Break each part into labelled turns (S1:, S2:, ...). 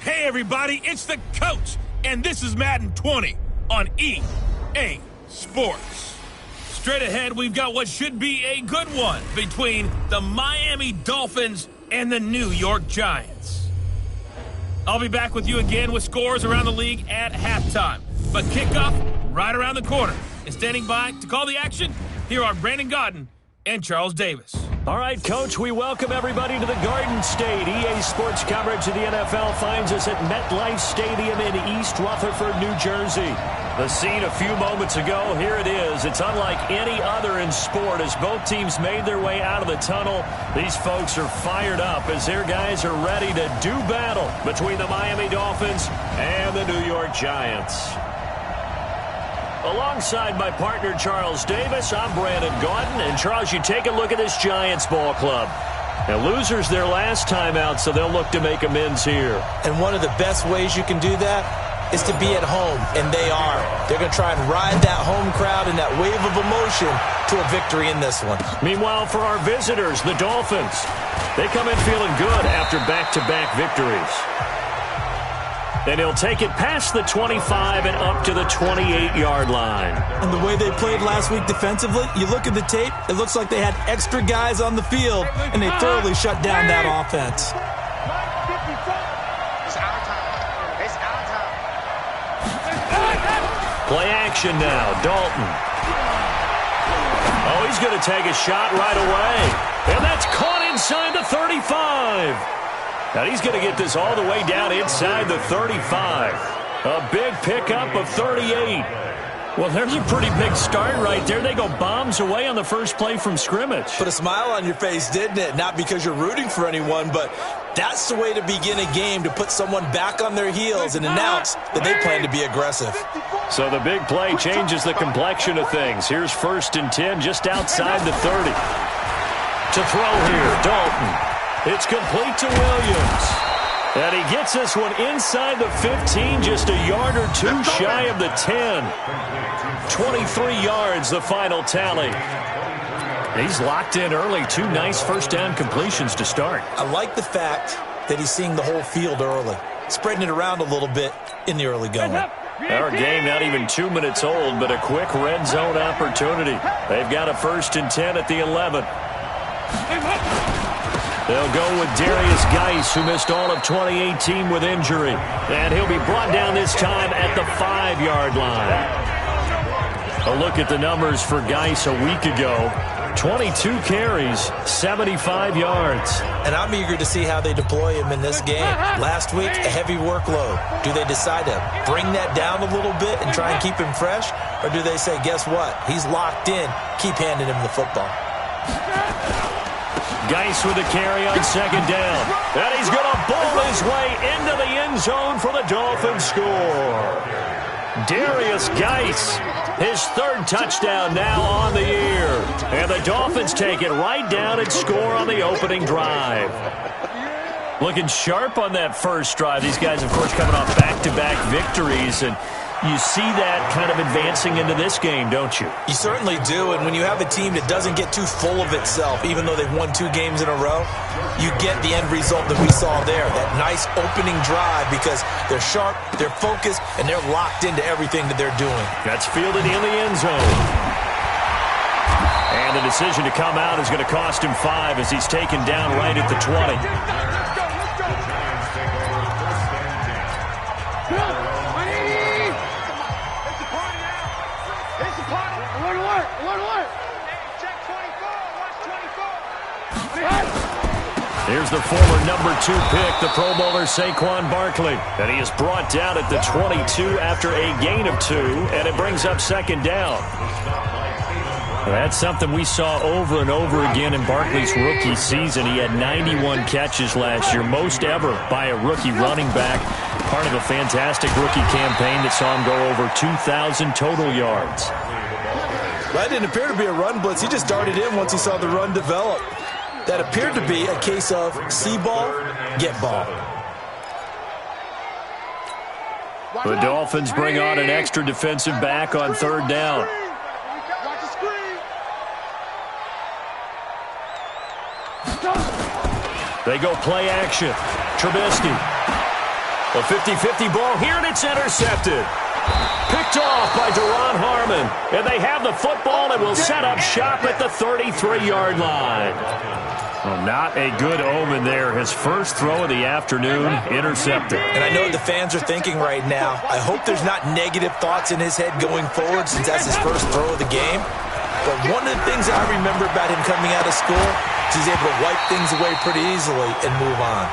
S1: Hey everybody, it's the coach, and this is Madden 20 on EA Sports. Straight ahead, we've got what should be a good one between the Miami Dolphins and the New York Giants. I'll be back with you again with scores around the league at halftime. But kickoff right around the corner. And standing by to call the action, here are Brandon Godden and Charles Davis.
S2: All right, Coach, we welcome everybody to the Garden State. EA Sports coverage of the NFL finds us at MetLife Stadium in East Rutherford, New Jersey. The scene a few moments ago, here it is. It's unlike any other in sport as both teams made their way out of the tunnel. These folks are fired up as their guys are ready to do battle between the Miami Dolphins and the New York Giants. Alongside my partner, Charles Davis, I'm Brandon Godden. And, Charles, you take a look at this Giants ball club. Now, losers their last time out, so they'll look to make amends here.
S3: And one of the best ways you can do that is to be at home, and they are. They're going to try and ride that home crowd and that wave of emotion to a victory in this one.
S2: Meanwhile, for our visitors, the Dolphins, they come in feeling good after back-to-back victories. And he'll take it past the 25 and up to the 28-yard line.
S3: And the way they played last week defensively, you look at the tape, it looks like they had extra guys on the field, and they thoroughly shut down that offense.
S2: Play action now, Dalton. Oh, he's going to take a shot right away. And that's caught inside the 35. Now he's going to get this all the way down inside the 35. A big pickup of 38. Well, there's a pretty big start right there. They go bombs away on the first play from scrimmage.
S3: Put a smile on your face, didn't it? Not because you're rooting for anyone, but that's the way to begin a game, to put someone back on their heels and announce that they plan to be aggressive.
S2: So the big play changes the complexion of things. Here's 1st and 10 just outside the 30. To throw here, Dalton. It's complete to Williams. And he gets this one inside the 15, just a yard or two shy of the 10. 23 yards, the final tally. He's locked in early. 2 nice first down completions to start.
S3: I like the fact that he's seeing the whole field early, spreading it around a little bit in the early going.
S2: Our game not even 2 minutes old, but a quick red zone opportunity. They've got a 1st and 10 at the 11. They'll go with Darius Geis, who missed all of 2018 with injury. And he'll be brought down this time at the 5-yard line. A look at the numbers for Geis a week ago. 22 carries, 75 yards.
S3: And I'm eager to see how they deploy him in this game. Last week, a heavy workload. Do they decide to bring that down a little bit and try and keep him fresh? Or do they say, guess what? He's locked in. Keep handing him the football.
S2: Geis with a carry on 2nd down. And he's going to bowl his way into the end zone for the Dolphins score. Darius Geis, his 3rd touchdown now on the year. And the Dolphins take it right down and score on the opening drive. Looking sharp on that first drive. These guys, of course, coming off back-to-back victories, and you see that kind of advancing into this game, don't you?
S3: You certainly do, and when you have a team that doesn't get too full of itself, even though they've won 2 games in a row, you get the end result that we saw there, that nice opening drive, because they're sharp, they're focused, and they're locked into everything that they're doing.
S2: That's fielded in the end zone. And the decision to come out is going to cost him 5 as he's taken down right at the 20. Here's the former number 2 pick, the Pro Bowler Saquon Barkley. And he is brought down at the 22 after a gain of 2, and it brings up 2nd down. That's something we saw over and over again in Barkley's rookie season. He had 91 catches last year, most ever by a rookie running back. Part of a fantastic rookie campaign that saw him go over 2,000 total yards.
S3: That didn't appear to be a run blitz. He just darted in once he saw the run develop. That appeared to be a case of see ball, get ball.
S2: The Dolphins bring on an extra defensive back on 3rd down. They go play action. Trubisky. A 50-50 ball here, and it's intercepted. Picked off by Deron Harmon. And they have the football and will set up shop at the 33-yard line. Well, not a good omen there. His first throw of the afternoon, intercepted.
S3: And I know what the fans are thinking right now. I hope there's not negative thoughts in his head going forward since that's his first throw of the game. But one of the things I remember about him coming out of school is he's able to wipe things away pretty easily and move on.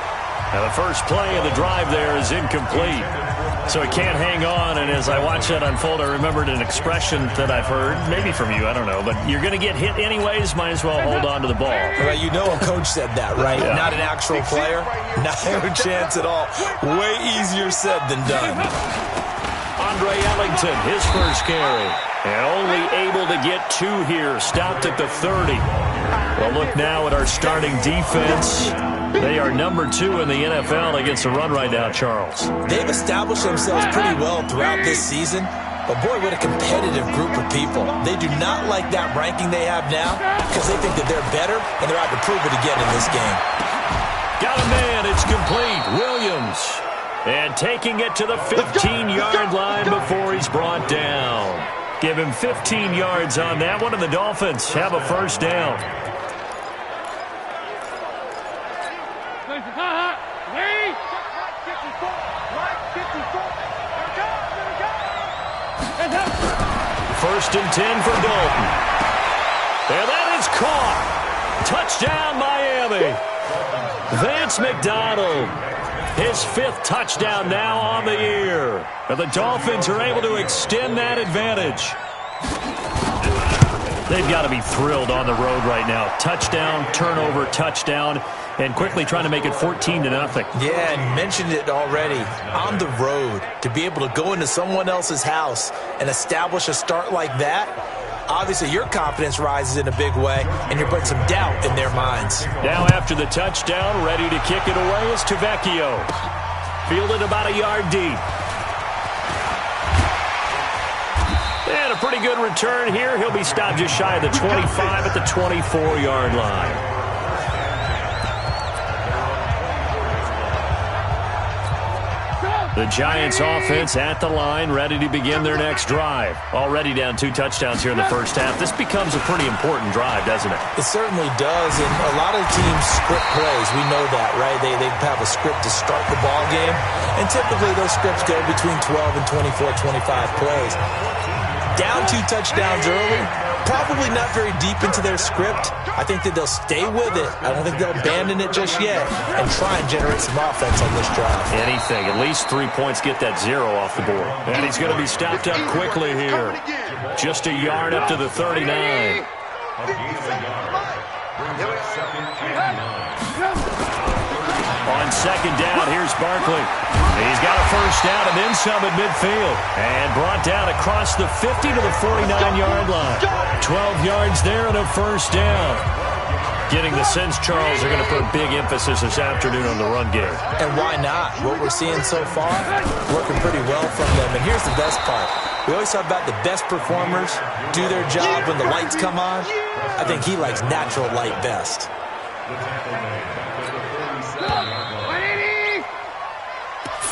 S2: Now the first play of the drive there is incomplete. So he can't hang on, and as I watch that unfold, I remembered an expression that I've heard, maybe from you, I don't know, but you're going to get hit anyways, might as well hold on to the ball.
S3: Well, you know a coach said that, right? Yeah. Not an actual player. Not a chance at all. Way easier said than done.
S2: Andre Ellington, his first carry. And only able to get 2 here, stopped at the 30. Well, look now at our starting defense. They are number 2 in the NFL against the run right now, Charles.
S3: They've established themselves pretty well throughout this season. But, boy, what a competitive group of people. They do not like that ranking they have now because they think that they're better, and they're out to prove it again in this game.
S2: Got a man. It's complete. Williams. And taking it to the 15-yard line before he's brought down. Give him 15 yards on that one, and the Dolphins have a first down. First and 10 for Dalton. And that is caught. Touchdown, Miami. Vance McDonald. His 5th touchdown now on the year. And the Dolphins are able to extend that advantage. They've got to be thrilled on the road right now. Touchdown, turnover, touchdown, and quickly trying to make it 14-0.
S3: Yeah, and mentioned it already. On the road, to be able to go into someone else's house and establish a start like that, obviously your confidence rises in a big way, and you're putting some doubt in their minds.
S2: Now after the touchdown, ready to kick it away is Tavecchio. Fielded about a yard deep. And a pretty good return here. He'll be stopped just shy of the 25 at the 24-yard line. The Giants offense at the line, ready to begin their next drive. Already down 2 touchdowns here in the first half. This becomes a pretty important drive, doesn't it?
S3: It certainly does, and a lot of teams script plays. We know that, right? They have a script to start the ball game, and typically those scripts go between 12 and 24, 25 plays. Down 2 touchdowns early, probably not very deep into their script. I think that they'll stay with it. I don't think they'll abandon it just yet and try and generate some offense on this drive.
S2: Anything. At least 3 points, get that 0 off the board. And he's going to be stopped up quickly here. Just a yard up to the 39. On second down, here's Barkley. He's got a first down and then some at midfield. And brought down across the 50 to the 49-yard line. 12 yards there and a first down. Getting the sense, Charles, are going to put a big emphasis this afternoon on the run game.
S3: And why not? What we're seeing so far, working pretty well from them. And here's the best part. We always talk about the best performers do their job when the lights come on. I think he likes natural light best.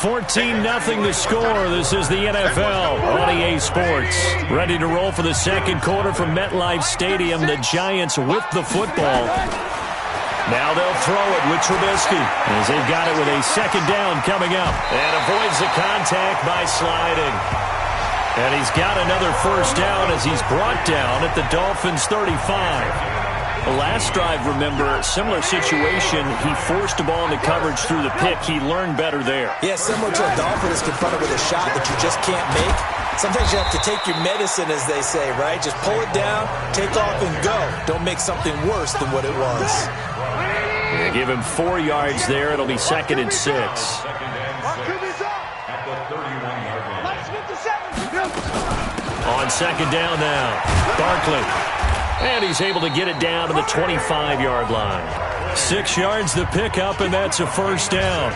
S2: 14-0 the score. This is the NFL on EA Sports. Ready to roll for the second quarter from MetLife Stadium. The Giants with the football. Now they'll throw it with Trubisky as they've got it with a second down coming up. And avoids the contact by sliding. And he's got another first down as he's brought down at the Dolphins' 35. The last drive, remember, similar situation. He forced the ball into coverage through the pick. He learned better there.
S3: Yeah, similar to a Dolphin is confronted with a shot that you just can't make. Sometimes you have to take your medicine, as they say, right? Just pull it down, take off, and go. Don't make something worse than what it was.
S2: Yeah, give him 4 yards there. It'll be second and 6. On second down now, Barkley. And he's able to get it down to the 25-yard line. 6 yards the pickup, and that's a first down.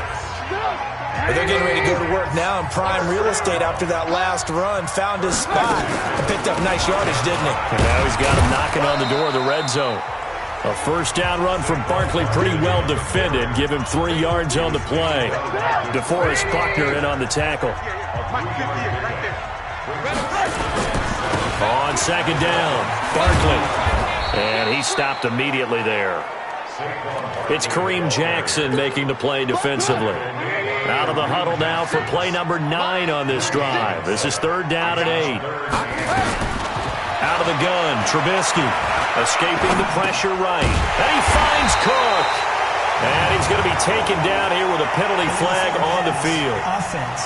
S3: But they're getting ready to go to work now in prime real estate after that last run. Found his spot and picked up nice yardage, didn't he?
S2: And now he's got him knocking on the door of the red zone. A first down run from Barkley, pretty well defended. Give him 3 yards on the play. DeForest Buckner in on the tackle. On second down, Barkley. And he stopped immediately there. It's Kareem Jackson making the play defensively. Out of the huddle now for play number 9 on this drive. This is 3rd down and 8. Out of the gun, Trubisky. Escaping the pressure right. And he finds Cook. And he's going to be taken down here with a penalty flag on the field.
S4: Offense.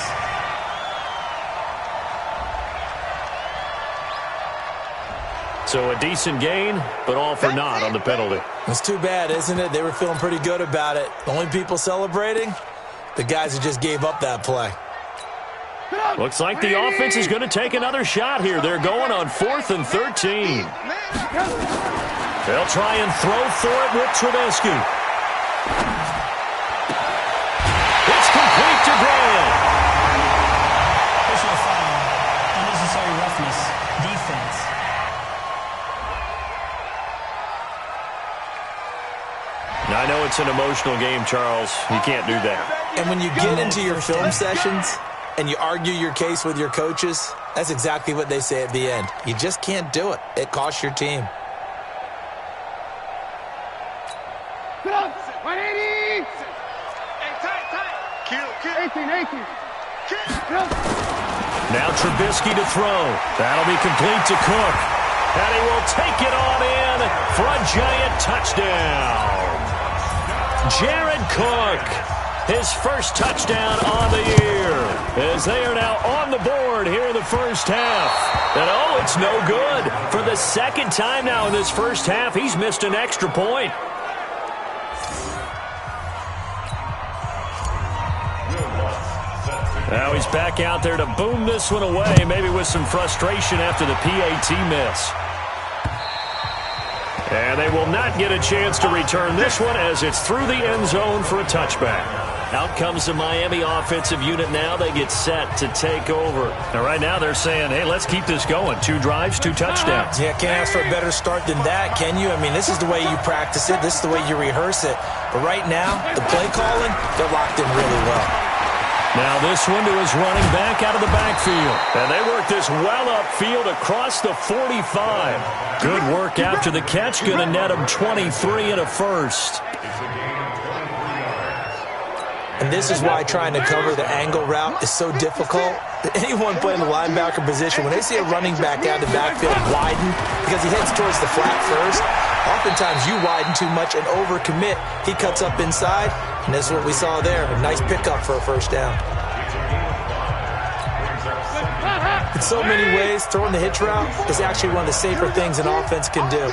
S2: So a decent gain, but all for naught on the penalty.
S3: It's too bad, isn't it? They were feeling pretty good about it. The only people celebrating, the guys who just gave up that play.
S2: Looks like the offense is going to take another shot here. They're going on 4th and 13. They'll try and throw for it with Trubisky. It's complete to Graham.
S4: Personal foul. Unnecessary roughness. Defense.
S2: Now, I know it's an emotional game, Charles. You can't do that.
S3: And when you get into your film sessions and you argue your case with your coaches, that's exactly what they say at the end. You just can't do it. It costs your team.
S5: 180. 18.
S2: Now Trubisky to throw. That'll be complete to Cook. And he will take it on in for a giant touchdown. Jared Cook, his first touchdown on the year, as they are now on the board here in the first half. And oh, it's no good. For the second time now in this first half, he's missed an extra point. Now he's back out there to boom this one away, maybe with some frustration after the PAT miss. And they will not get a chance to return this one as it's through the end zone for a touchback. Out comes the Miami offensive unit now. They get set to take over. Now, right now they're saying, hey, let's keep this going. 2 drives, 2 touchdowns.
S3: Yeah, can't ask for a better start than that, can you? I mean, this is the way you practice it. This is the way you rehearse it. But right now, the play calling, they're locked in really well.
S2: Now this one to his running back out of the backfield. And they work this well upfield across the 45. Good work after the catch. Going to net him 23 and a first.
S3: And this is why trying to cover the angle route is so difficult. Anyone playing the linebacker position, when they see a running back out of the backfield widen because he heads towards the flat first, oftentimes you widen too much and overcommit. He cuts up inside, and this is what we saw there. A nice pickup for a first down. In so many ways, throwing the hitch route is actually one of the safer things an offense can do.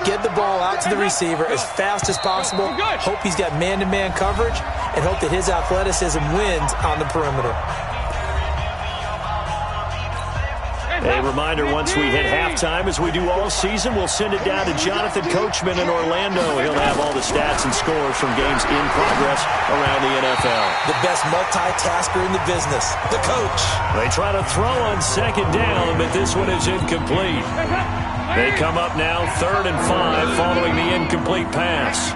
S3: Get the ball out to the receiver as fast as possible, hope he's got man-to-man coverage, and hope that his athleticism wins on the perimeter.
S2: A reminder, once we hit halftime, as we do all season, we'll send it down to Jonathan Coachman in Orlando. He'll have all the stats and scores from games in progress around the NFL.
S3: The best multitasker in the business, the coach.
S2: They try to throw on second down, but this one is incomplete. They come up now 3rd and 5 following the incomplete pass.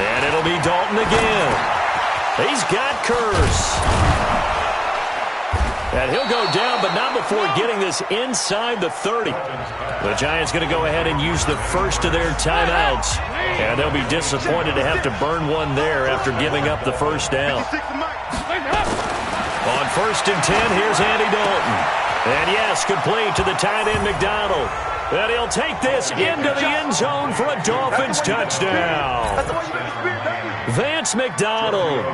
S2: And it'll be Dalton again. He's got Curse. And he'll go down, but not before getting this inside the 30. The Giants going to go ahead and use the first of their timeouts. And they'll be disappointed to have to burn one there after giving up the first down. On 1st and 10, here's Andy Dalton. And yes, complete to the tight end McDonald. And he'll take this into the end zone for a Dolphins touchdown. Vance McDonald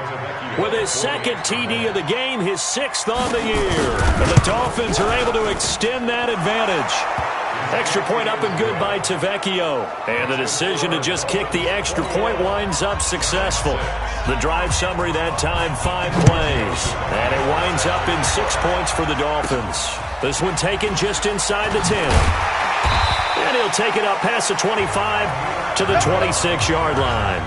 S2: with his 2nd TD of the game, his 6th on the year. And the Dolphins are able to extend that advantage. Extra point up and good by Tavecchio. And the decision to just kick the extra point winds up successful. The drive summary that time, 5 plays. And it winds up in 6 points for the Dolphins. This one taken just inside the 10. And he'll take it up past the 25 to the 26-yard line.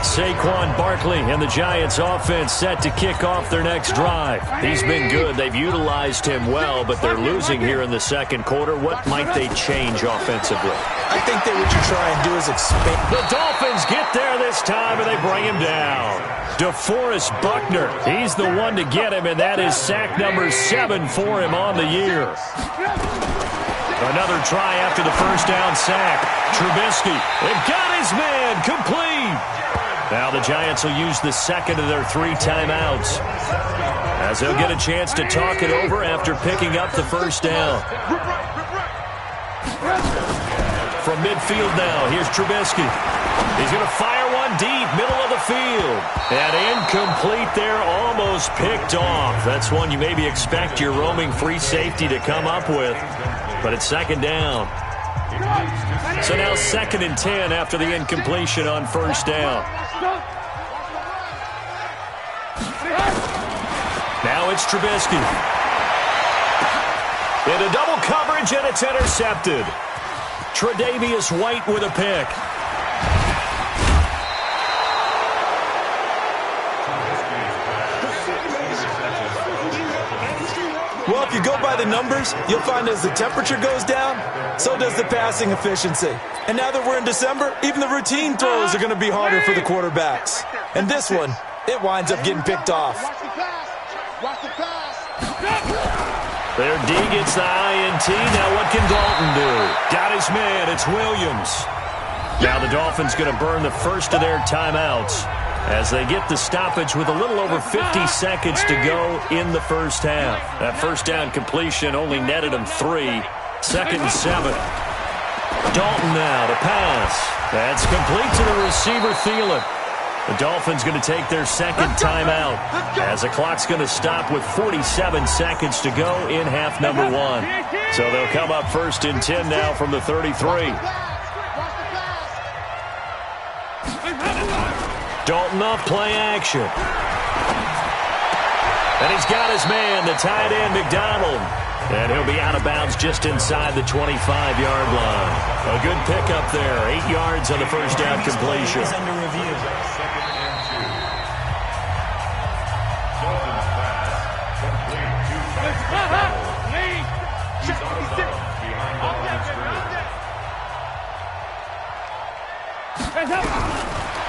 S2: Saquon Barkley and the Giants offense set to kick off their next drive. He's been good. They've utilized him well, but they're losing here in the second quarter. What might they change offensively?
S3: I think that what you try and do is expand.
S2: The Dolphins get there this time, and they bring him down. DeForest Buckner, he's the one to get him, and that is sack number 7 for him on the year. Another try after the first down sack. Trubisky, they've got his man, complete. Now the Giants will use the second of their 3 timeouts, as they'll get a chance to talk it over after picking up the first down. From midfield now, here's Trubisky. He's going to fire one deep, middle of the field. And incomplete there, almost picked off. That's one you maybe expect your roaming free safety to come up with. But it's second down. So now 2nd and 10 after the incompletion on first down. Now it's Trubisky. Into double coverage, and it's intercepted. Tre'Davious White with a pick.
S3: Well, if you go by the numbers, you'll find as the temperature goes down, so does the passing efficiency. And now that we're in December, even the routine throws are going to be harder for the quarterbacks. And this one, it winds up getting picked off.
S2: Their D gets the INT. Now what can Dalton do? Got his man. It's Williams. Now the Dolphins going to burn the first of their timeouts as they get the stoppage with a little over 50 seconds to go in the first half. That first down completion only netted them 3. 2nd and 7. Dalton now to pass. That's complete to the receiver, Thielen. The Dolphins going to take their second timeout as the clock's going to stop with 47 seconds to go in half number 1. So they'll come up 1st and 10 now from the 33. Dalton off play action. And he's got his man, the tight end, McDonald. And he'll be out of bounds just inside the 25-yard line. A good pickup there. 8 yards on the first down completion.
S4: He's under review.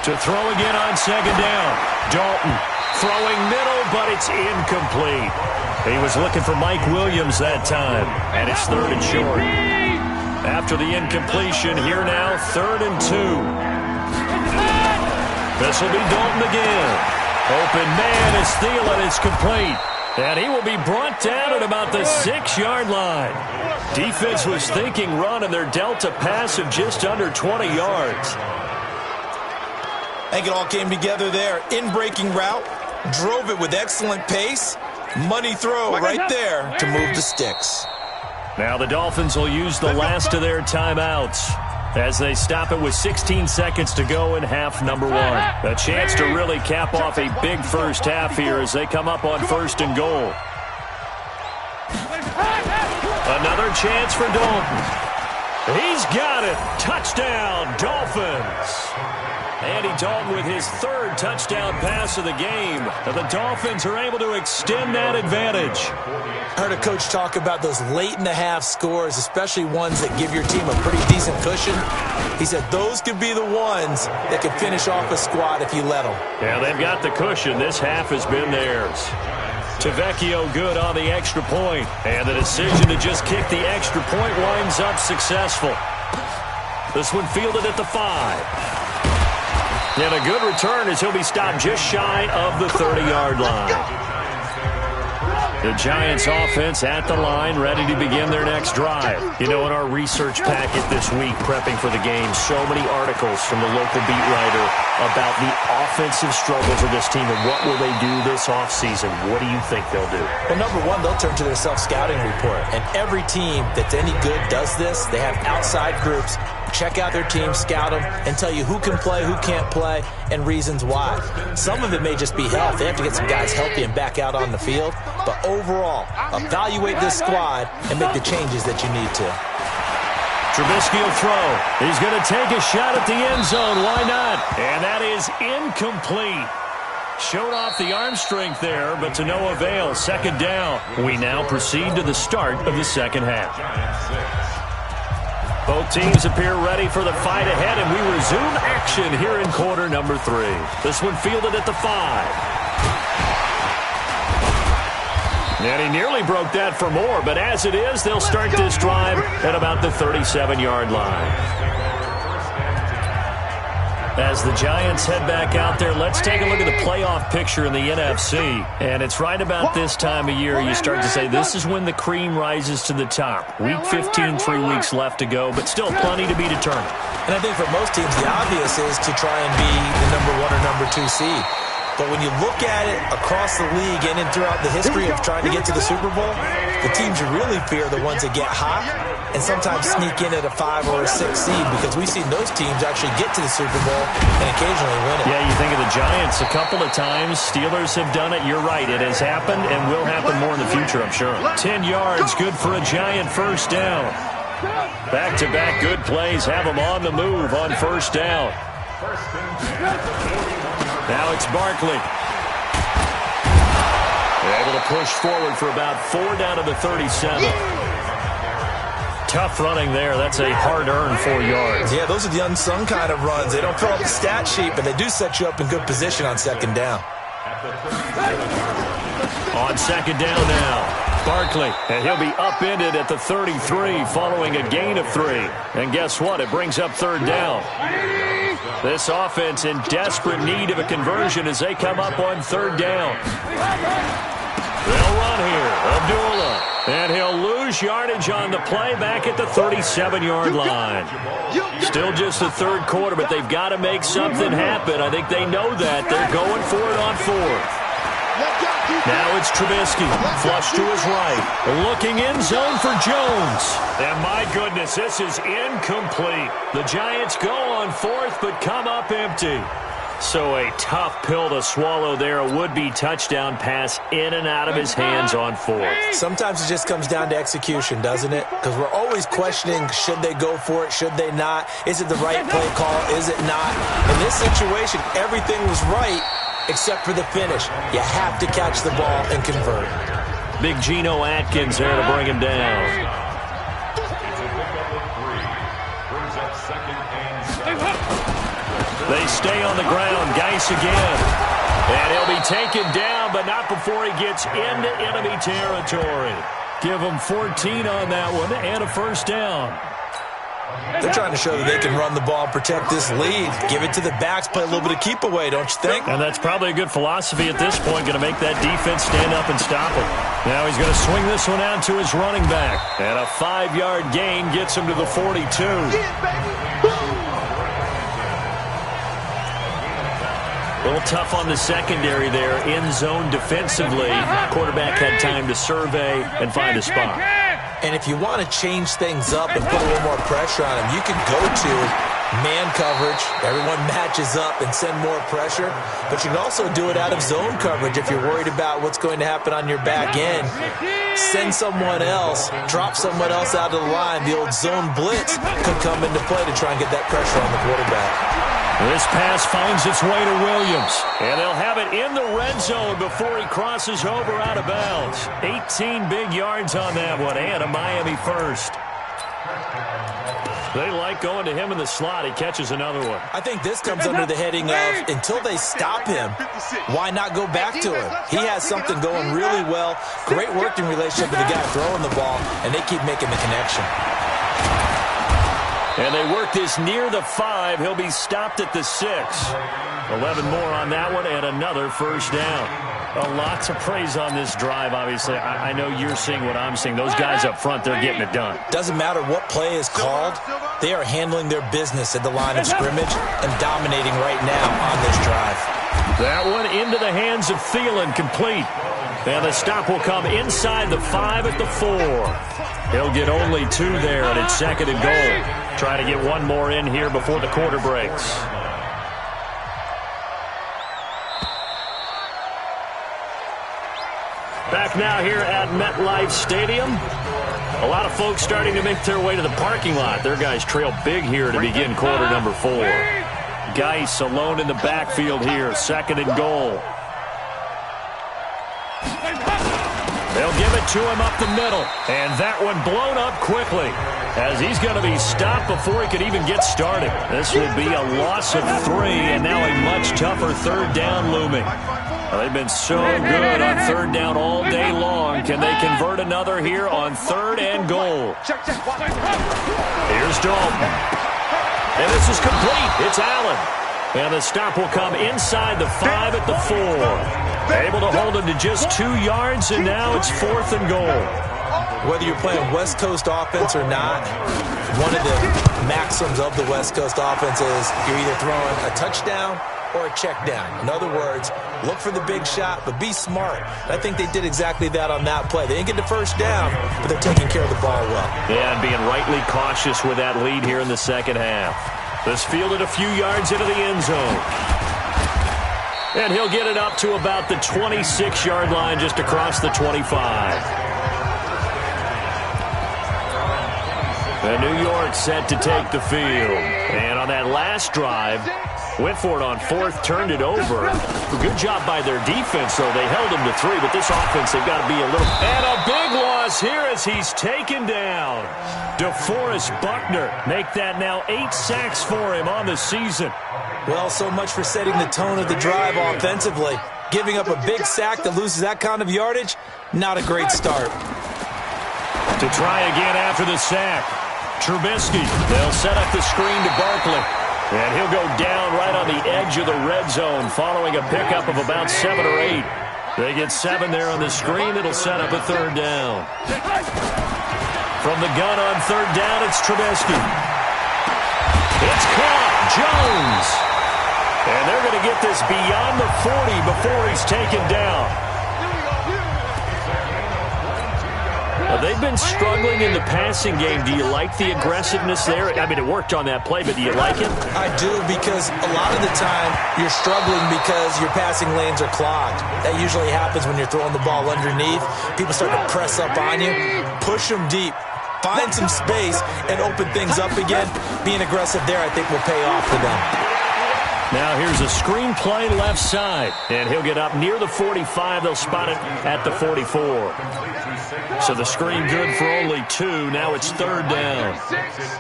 S2: To throw again on second down. Dalton throwing middle, but it's incomplete. He was looking for Mike Williams that time, and it's 3rd and short. After the incompletion, here now, 3rd and 2. This will be Dalton again. Open man is Thielen. It's complete. And he will be brought down at about the 6-yard line. Defense was thinking run, and they're dealt a pass of just under 20 yards.
S3: I think it all came together there. In-breaking route, drove it with excellent pace. Money throw right there to move the sticks.
S2: Now the Dolphins will use the last of their timeouts as they stop it with 16 seconds to go in half number 1. A chance to really cap off a big first half here as they come up on 1st and goal. Another chance for Dalton. He's got it. Touchdown, Dolphins. Andy Dalton with his 3rd touchdown pass of the game. And the Dolphins are able to extend that advantage.
S3: I heard a coach talk about those late-in-the-half scores, especially ones that give your team a pretty decent cushion. He said those could be the ones that could finish off a squad if you let them.
S2: Yeah, they've got the cushion. This half has been theirs. Tavecchio good on the extra point. And the decision to just kick the extra point winds up successful. This one fielded at the 5. And a good return as he'll be stopped just shy of the 30-yard line. The Giants offense at the line, ready to begin their next drive. You know, in our research packet this week, prepping for the game, so many articles from the local beat writer about the offensive struggles of this team and what will they do this offseason. What do you think they'll do?
S3: Well, number 1, they'll turn to their self-scouting report. And every team that's any good does this. They have outside groups. Check out their team, scout them, and tell you who can play, who can't play, and reasons why. Some of it may just be health. They have to get some guys healthy and back out on the field. But overall, evaluate this squad and make the changes that you need to.
S2: Trubisky will throw. He's going to take a shot at the end zone. Why not? And that is incomplete. Showed off the arm strength there, but to no avail. Second down. We now proceed to the start of the second half. Both teams appear ready for the fight ahead, and we resume action here in quarter number 3. This one fielded at the 5. And he nearly broke that for more, but as it is, they'll start this drive at about the 37-yard line. As the Giants head back out there, let's take a look at the playoff picture in the NFC. And it's right about this time of year you start to say this is when the cream rises to the top. Week 15, 3 weeks left to go, but still plenty to be determined.
S3: And I think for most teams, the obvious is to try and be the number 1 or number 2 seed. But when you look at it across the league and throughout the history of trying to get to the Super Bowl, the teams you really fear are the ones that get hot and sometimes sneak in at a 5 or a 6 seed, because we've seen those teams actually get to the Super Bowl and occasionally win it.
S2: Yeah, you think of the Giants a couple of times. Steelers have done it. You're right. It has happened and will happen more in the future, I'm sure. 10 yards, good for a Giant first down. Back-to-back good plays have them on the move on first down. Now it's Barkley. They're able to push forward for about 4 down to the 37. Tough running there. That's a hard-earned 4 yards.
S3: Yeah, those are the unsung kind of runs. They don't fill up the stat sheet, but they do set you up in good position on second down.
S2: On second down now, Barkley. And he'll be upended at the 33 following a gain of 3. And guess what? It brings up third down. This offense in desperate need of a conversion as they come up on third down. They'll run here. Abdullah. And he'll lose yardage on the play back at the 37-yard line. Still just the third quarter, but they've got to make something happen. I think they know that. They're going for it on fourth. Now it's Trubisky, flush to his right, looking in zone for Jones. And my goodness, this is incomplete. The Giants go on fourth, but come up empty. So a tough pill to swallow there. A would-be touchdown pass in and out of his hands on fourth.
S3: Sometimes it just comes down to execution, doesn't it? Because we're always questioning, should they go for it, should they not? Is it the right play call, is it not? In this situation, everything was right, except for the finish. You have to catch the ball and convert.
S2: Big Geno Atkins there to bring him down. They stay on the ground. Geis again. And he'll be taken down, but not before he gets into enemy territory. Give him 14 on that one and a first down.
S3: They're trying to show that they can run the ball, protect this lead. Give it to the backs, play a little bit of keep away, don't you think?
S2: And that's probably a good philosophy at this point, going to make that defense stand up and stop him. Now he's going to swing this one out to his running back. And a 5-yard gain gets him to the 42. A little tough on the secondary there, in zone defensively. Quarterback had time to survey and find a spot.
S3: And if you want to change things up and put a little more pressure on him, you can go to man coverage. Everyone matches up and send more pressure. But you can also do it out of zone coverage if you're worried about what's going to happen on your back end. Send someone else, drop someone else out of the line. The old zone blitz could come into play to try and get that pressure on the quarterback.
S2: This pass finds its way to Williams. And they'll have it in the red zone before he crosses over out of bounds. 18 big yards on that one, and a Miami first. They like going to him in the slot. He catches another one.
S3: I think this comes under the heading of, until they stop him, why not go back to him? He has something going really well. Great working relationship with the guy throwing the ball, and they keep making the connection.
S2: And they work this near the 5. He'll be stopped at the 6. 11 more on that one and another first down. Lots of praise on this drive, obviously. I know you're seeing what I'm seeing. Those guys up front, they're getting it done.
S3: Doesn't matter what play is called. They are handling their business at the line of scrimmage and dominating right now on this drive.
S2: That one into the hands of Thielen, complete. And the stop will come inside the 5 at the 4. He'll get only 2 there, and it's second and goal. Try to get one more in here before the quarter breaks. Back now here at MetLife Stadium. A lot of folks starting to make their way to the parking lot. Their guys trail big here to begin quarter number 4. Geis alone in the backfield here, 2nd and goal. They'll give it to him up the middle, and that one blown up quickly as he's going to be stopped before he could even get started. This will be a loss of 3, and now a much tougher 3rd down looming. Well, they've been so good on 3rd down all day long. Can they convert another here on 3rd and goal? Here's Dalton. And this is complete. It's Allen. And the stop will come inside the 5 at the 4. Able to hold him to just 2 yards, and now it's 4th and goal.
S3: Whether you're playing West Coast offense or not, one of the maxims of the West Coast offense is you're either throwing a touchdown or a check down. In other words, look for the big shot, but be smart. I think they did exactly that on that play. They didn't get the first down, but they're taking care of the ball well.
S2: Yeah, and being rightly cautious with that lead here in the second half. This fielded a few yards into the end zone. And he'll get it up to about the 26-yard line, just across the 25. And New York set to take the field. And on that last drive, went for it on 4th, turned it over. Good job by their defense, though. They held him to 3, but this offense, they've got to be a little... And a big loss here as he's taken down. DeForest Buckner make that now 8 sacks for him on the season.
S3: Well, so much for setting the tone of the drive offensively. Giving up a big sack that loses that kind of yardage, not a great start.
S2: To try again after the sack, Trubisky. They'll set up the screen to Barkley. And he'll go down right on the edge of the red zone following a pickup of about 7 or 8. They get 7 there on the screen. It'll set up a 3rd down. From the gun on 3rd down, it's Trubisky. It's caught. Jones. And they're going to get this beyond the 40 before he's taken down. Well, they've been struggling in the passing game. Do you like the aggressiveness there? I mean, it worked on that play, but do you like it?
S3: I do, because a lot of the time you're struggling because your passing lanes are clogged. That usually happens when you're throwing the ball underneath. People start to press up on you. Push them deep. Find some space and open things up again. Being aggressive there, I think, will pay off for them.
S2: Now here's a screen play left side, and he'll get up near the 45. They'll spot it at the 44. So the screen good for only 2. Now it's 3rd down.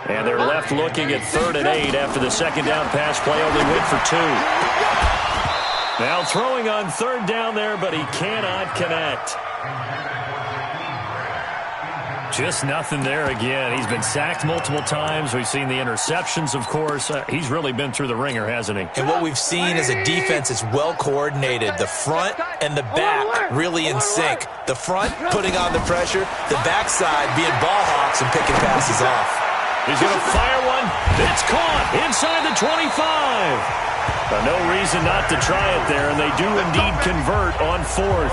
S2: And they're left looking at 3rd and 8 after the second down pass play only went for 2. Now throwing on 3rd down there, but he cannot connect. Just nothing there again. He's been sacked multiple times. We've seen the interceptions, of course. He's really been through the ringer, hasn't he?
S3: And what we've seen is a defense that's well coordinated. The front and the back really in sync. The front putting on the pressure. The backside being ball hawks and picking passes off.
S2: He's going to fire one. It's caught inside the 25. No reason not to try it there, and they do indeed convert on 4th.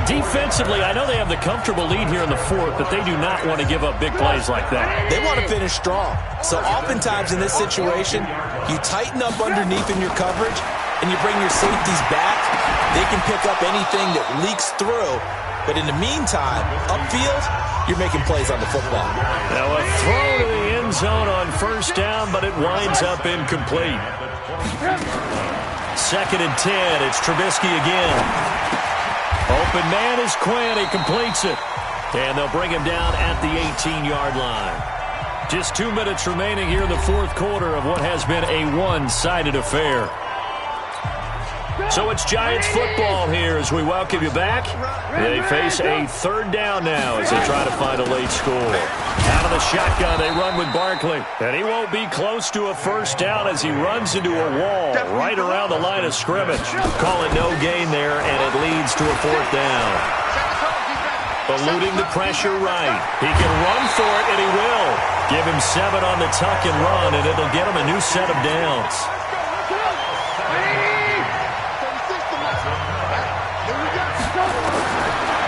S2: Defensively, I know they have the comfortable lead here in the 4th, but they do not want to give up big plays like that.
S3: They want to finish strong. So oftentimes in this situation, you tighten up underneath in your coverage, and you bring your safeties back. They can pick up anything that leaks through. But in the meantime, upfield, you're making plays on the football.
S2: Now a throw to the end zone on 1st down, but it winds up incomplete. 2nd and 10. It's Trubisky again. Open man is Quinn. He completes it. And they'll bring him down at the 18-yard line. Just 2 minutes remaining here in the 4th quarter of what has been a one-sided affair. So it's Giants football here as we welcome you back. They face a 3rd down now as they try to find a late score. Out of the shotgun, they run with Barkley. And he won't be close to a 1st down as he runs into a wall right around the line of scrimmage. Call it no gain there, and it leads to a 4th down. Eluding the pressure right. He can run for it, and he will. Give him 7 on the tuck and run, and it'll get him a new set of downs.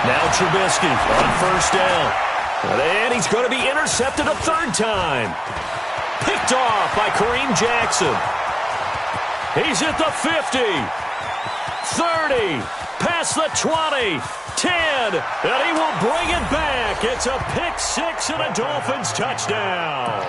S2: Now Trubisky on 1st down. And he's going to be intercepted a 3rd time. Picked off by Kareem Jackson. He's at the 50, 30, Past the 20, 10, and he will bring it back. It's a pick six and a Dolphins touchdown.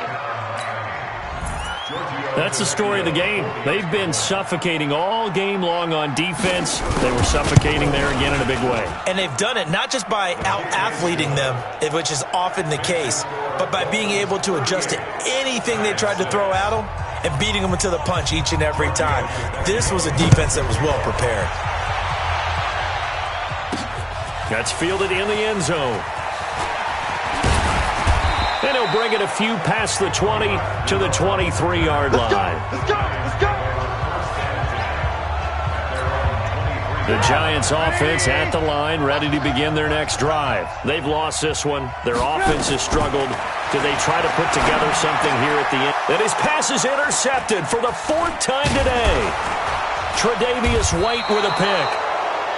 S2: That's the story of the game. They've been suffocating all game long on defense. They were suffocating there again in a big way.
S3: And they've done it not just by out-athleting them, which is often the case, but by being able to adjust to anything they tried to throw at them and beating them to the punch each and every time. This was a defense that was well prepared.
S2: That's fielded in the end zone. And he'll bring it a few past the 20 to the 23-yard line.
S5: Let's go! Let's go!
S2: The Giants offense at the line, ready to begin their next drive. They've lost this one. Their offense has struggled. Do they try to put together something here at the end? And his pass is intercepted for the fourth time today. Tre'Davious White with a pick.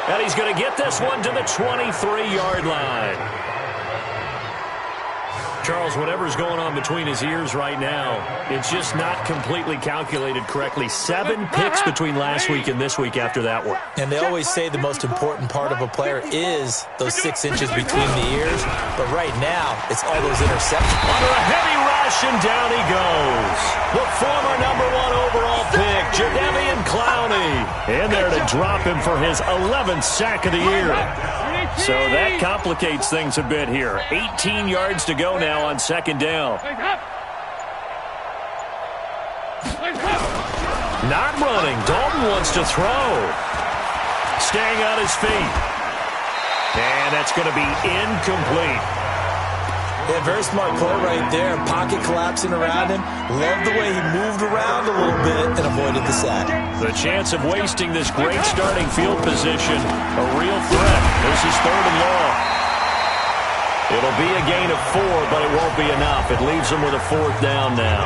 S2: And he's going to get this one to the 23-yard line. Charles, whatever's going on between his ears right now, it's just not completely calculated correctly. 7 picks between last week and this week after that one.
S3: And they always say the most important part of a player is those 6 inches between the ears. But right now, it's all those interceptions.
S2: Under a heavy rush, and down he goes. The former #1 overall pick, Jadeveon Clowney, in there to drop him for his 11th sack of the year. So that complicates things a bit here. 18 yards to go now on second down. Not running. Dalton wants to throw. Staying on his feet. And that's going to be incomplete.
S3: Yeah, very smart play right there. Pocket collapsing around him. Loved the way he moved around a little bit and avoided the sack.
S2: The chance of wasting this great starting field position, a real threat. This is 3rd and long. It'll be a gain of 4, but it won't be enough. It leaves them with a 4th down now.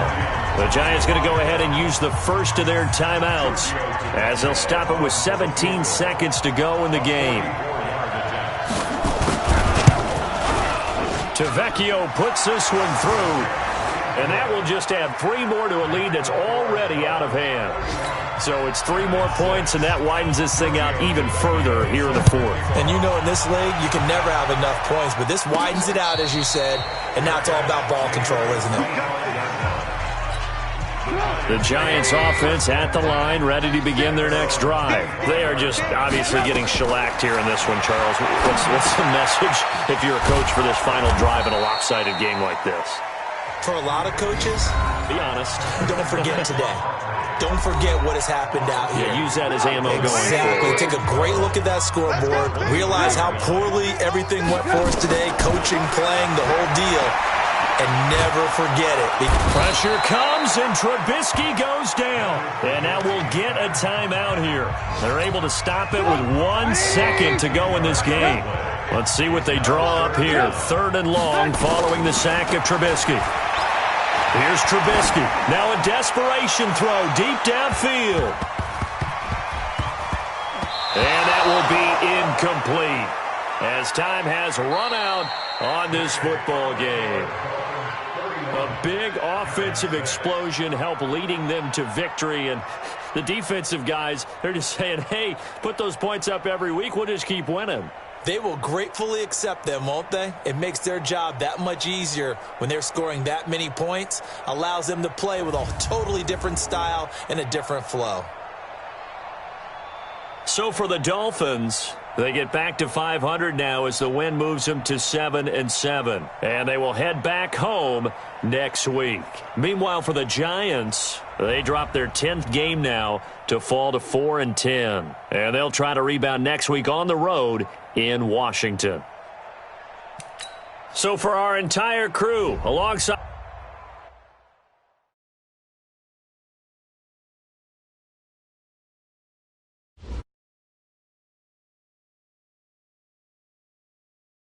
S2: The Giants going to go ahead and use the first of their timeouts as they'll stop it with 17 seconds to go in the game. Tavecchio puts this one through, and that will just add 3 more to a lead that's already out of hand. So it's 3 more points, and that widens this thing out even further here in the 4th.
S3: And you know in this league, you can never have enough points, but this widens it out, as you said, and now it's all about ball control, isn't it?
S2: The Giants offense at the line, ready to begin their next drive. They are just obviously getting shellacked here in this one, Charles. What's the message if you're a coach for this final drive in a lopsided game like this?
S3: For a lot of coaches,
S2: be honest.
S3: Don't forget today. Don't forget what has happened out here.
S2: Yeah, use that as ammo going forward.
S3: Exactly. Take a great look at that scoreboard. Realize how poorly everything went for us today. Coaching, playing, the whole deal. And never forget it.
S2: Pressure comes, and Trubisky goes down. And now we'll get a timeout here. They're able to stop it with 1 second to go in this game. Let's see what they draw up here. 3rd and long following the sack of Trubisky. Here's Trubisky. Now a desperation throw deep downfield. And that will be incomplete as time has run out on this football game. A big offensive explosion helped leading them to victory, and the defensive guys, they're just saying, hey, put those points up every week, we'll just keep winning.
S3: They will gratefully accept them, won't they? It makes their job that much easier when they're scoring that many points, allows them to play with a totally different style and a different flow.
S2: So for the Dolphins, they get back to 500 now as the win moves them to 7-7. And they will head back home next week. Meanwhile, for the Giants, they drop their 10th game now to fall to 4-10. And they'll try to rebound next week on the road in Washington. So for our entire crew, alongside